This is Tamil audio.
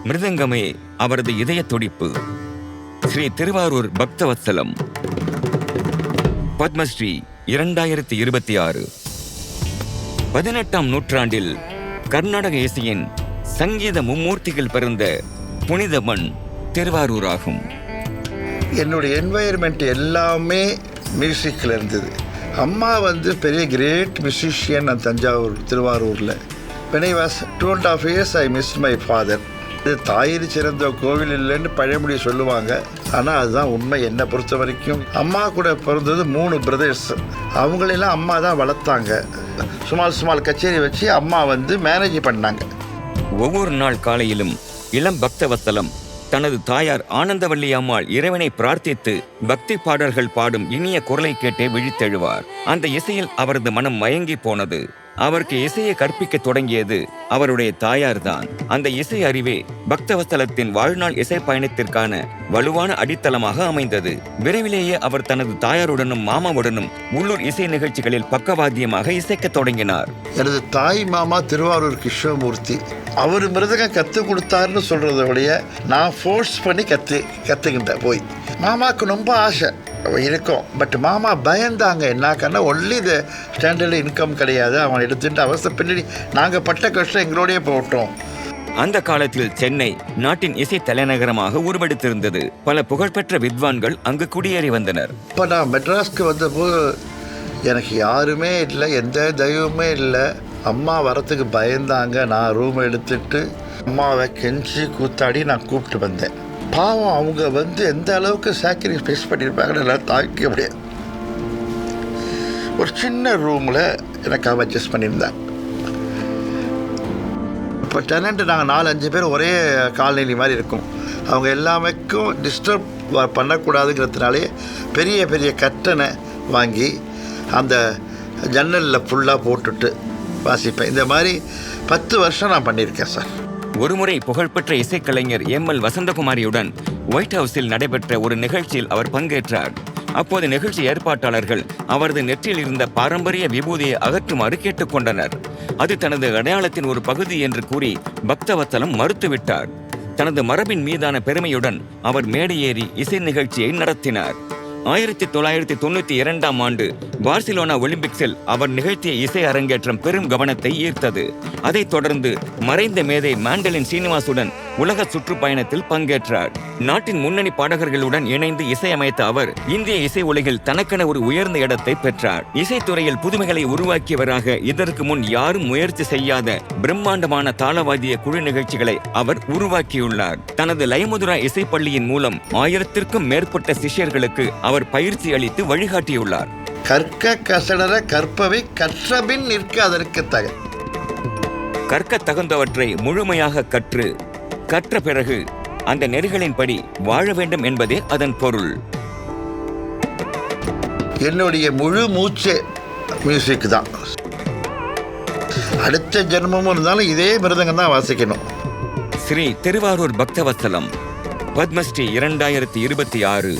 மிருதங்கமே அவரது இதய துடிப்பு. ஸ்ரீ திருவாரூர் பக்தவத்சலம். பத்மஸ்ரீ 2026. 18ஆம் நூற்றாண்டில் கர்நாடக இசையின் சங்கீத மும்மூர்த்திகள் பிறந்த புனித மண் திருவாரூர் ஆகும். என்னுடைய என்வாயர்மெண்ட் எல்லாமே மியூசிக்கில் இருந்தது. அம்மா பெரிய கிரேட் மியூசிஷியன் தஞ்சாவூர் திருவாரூரில். when I was 2.5 years I missed my father. இது தாயிரி சிறந்த கோவில் இல்லைன்னு பழமொழி சொல்லுவாங்க. ஆனால் அதுதான் உண்மை. என்னை பொறுத்த வரைக்கும் அம்மா கூட பிறந்தது 3 பிரதர்ஸ். அவங்களெல்லாம் அம்மா தான் வளர்த்தாங்க. சுமால் கச்சேரி வச்சு அம்மா மேனேஜ் பண்ணாங்க. ஒவ்வொரு நாள் காலையிலும் இளம் பக்தவத்சலம் தனது தாயார் ஆனந்தவல்லி அம்மாள் இறைவனை பிரார்த்தித்து பக்தி பாடல்கள் பாடும் இனிய குரலை கேட்டே விழித்தெழுவார். அந்த இசையில் அவரது மனம் மயங்கி போனது. அவருக்கு இசையை கற்பிக்க தொடங்கியது அவருடைய தாயார்தான். அந்த இசை அறிவே பக்தவத்சலத்தின் வாழ்நாள் இசை பயணத்திற்கான வலுவான அடித்தளமாக அமைந்தது. விரைவிலேயே அவர் தனது தாயாருடனும் மாமாவுடனும் உள்ளூர் இசை நிகழ்ச்சிகளில் பக்கவாத்தியமாக இசைக்க தொடங்கினார். எனது தாய் மாமா திருவாரூர் கிருஷ்ணமூர்த்தி. அவர் மிருதகம் கற்றுக் கொடுத்தாருன்னு சொல்றதை விட நான் ஃபோர்ஸ் பண்ணி கற்றுக்கிட்டேன். போய் மாமாவுக்கு ரொம்ப ஆசை இருக்கும். பட் மாமா பயந்தாங்க. என்னாக்கன்னா ஒன்லி இது ஸ்டாண்டர்டு இன்கம் கிடையாது, அவன் எடுத்துட்டு அவசர பின்னாடி நாங்கள் பட்ட கஷ்டம் எங்களோடய போட்டோம். அந்த காலத்தில் சென்னை நாட்டின் இசை தலைநகரமாக உருவெடுத்திருந்தது. பல புகழ்பெற்ற வித்வான்கள் அங்கு குடியேறி வந்தனர். இப்போ நான் மெட்ராஸ்க்கு வந்தபோது எனக்கு யாருமே இல்லை, எந்த தெய்வமே இல்லை. அம்மா வரத்துக்கு பயந்தாங்க. நான் ரூம் எடுத்துட்டு அம்மாவை கெஞ்சி கூத்தாடி நான் கூப்பிட்டு வந்தேன். பாவம் அவங்க எந்த அளவுக்கு சாக்ரிஃபைஸ் பண்ணியிருப்பாங்கன்னு எல்லாம் தாக்க முடியாது. ஒரு சின்ன ரூமில் எனக்கு அவன் அட்ஜஸ்ட் பண்ணியிருந்தாங்க. இப்போ டெனண்ட் நாங்கள் 4-5 பேர் ஒரே காலனி மாதிரி இருக்கும். அவங்க எல்லாமேக்கும் டிஸ்டர்ப் பண்ணக்கூடாதுங்கிறதுனாலே பெரிய பெரிய கட்டனை வாங்கி அந்த ஜன்னலில் ஃபுல்லாக போட்டுட்டு வாசிப்பேன். இந்த மாதிரி 10 வருஷம் நான் பண்ணியிருக்கேன் சார். ஒருமுறை புகழ்பெற்ற இசைக்கலைஞர் எம்.எல். வசந்தகுமாரியுடன் ஒயிட் ஹவுஸில் நடைபெற்ற ஒரு நிகழ்ச்சியில் அவர் பங்கேற்றார். அப்போது நிகழ்ச்சி ஏற்பாட்டாளர்கள் அவரது நெற்றியில் இருந்த பாரம்பரிய விபூதியை அகற்றுமாறு கேட்டுக்கொண்டனர். அது தனது அடையாளத்தின் ஒரு பகுதி என்று கூறி பக்தவத்சலம் மறுத்துவிட்டார். தனது மரபின் மீதான பெருமையுடன் அவர் மேடையேறி இசை நிகழ்ச்சியை நடத்தினார். 1992ஆம் ஆண்டு பார்சிலோனா ஒலிம்பிக்ஸில் அவர் நிகழ்த்திய இசை அரங்கேற்றம் பெரும் கவனத்தை ஈர்த்தது. அதைத் தொடர்ந்து மறைந்த மேதை மாண்டலின் சீனிவாசுடன் உலக சுற்றுப்பயணத்தில் பங்கேற்றார். நாட்டின் முன்னணி பாடகர்களுடன் இணைந்து இசையமைத்த அவர் இந்திய இசை உலகில் தனக்கென ஒரு உயர்ந்த இடத்தை பெற்றார். இசைத்துறையில் புதுமைகளை உருவாக்கியவராக இதற்கு முன் யாரும் முயற்சி செய்யாத பிரம்மாண்டமான தாளவாதிய குழு நிகழ்ச்சிகளை அவர் உருவாக்கியுள்ளார். தனது லயமுதுரா இசைப்பள்ளியின் மூலம் 1000க்கும் மேற்பட்ட சிஷ்யர்களுக்கு அவர் பயிற்சி அளித்து வழிகாட்டியுள்ளார். கற்க கசடர கற்பவை கற்றபின் நிற்க அதற்கு கற்க தகுந்தவற்றை முழுமையாக கற்ற பிறகு அந்த நெறிகளின்படி வாழ வேண்டும் என்பதே அதன் பொருள். என்னுடைய முழு மூச்சே மியூசிக் தான். அடுத்த ஜென்மமும் இருந்தாலும் இதே மிருதங்கம் தான் வாசிக்கணும். ஸ்ரீ திருவாரூர் பக்தவத்சலம். பத்மஸ்ரீ 2026.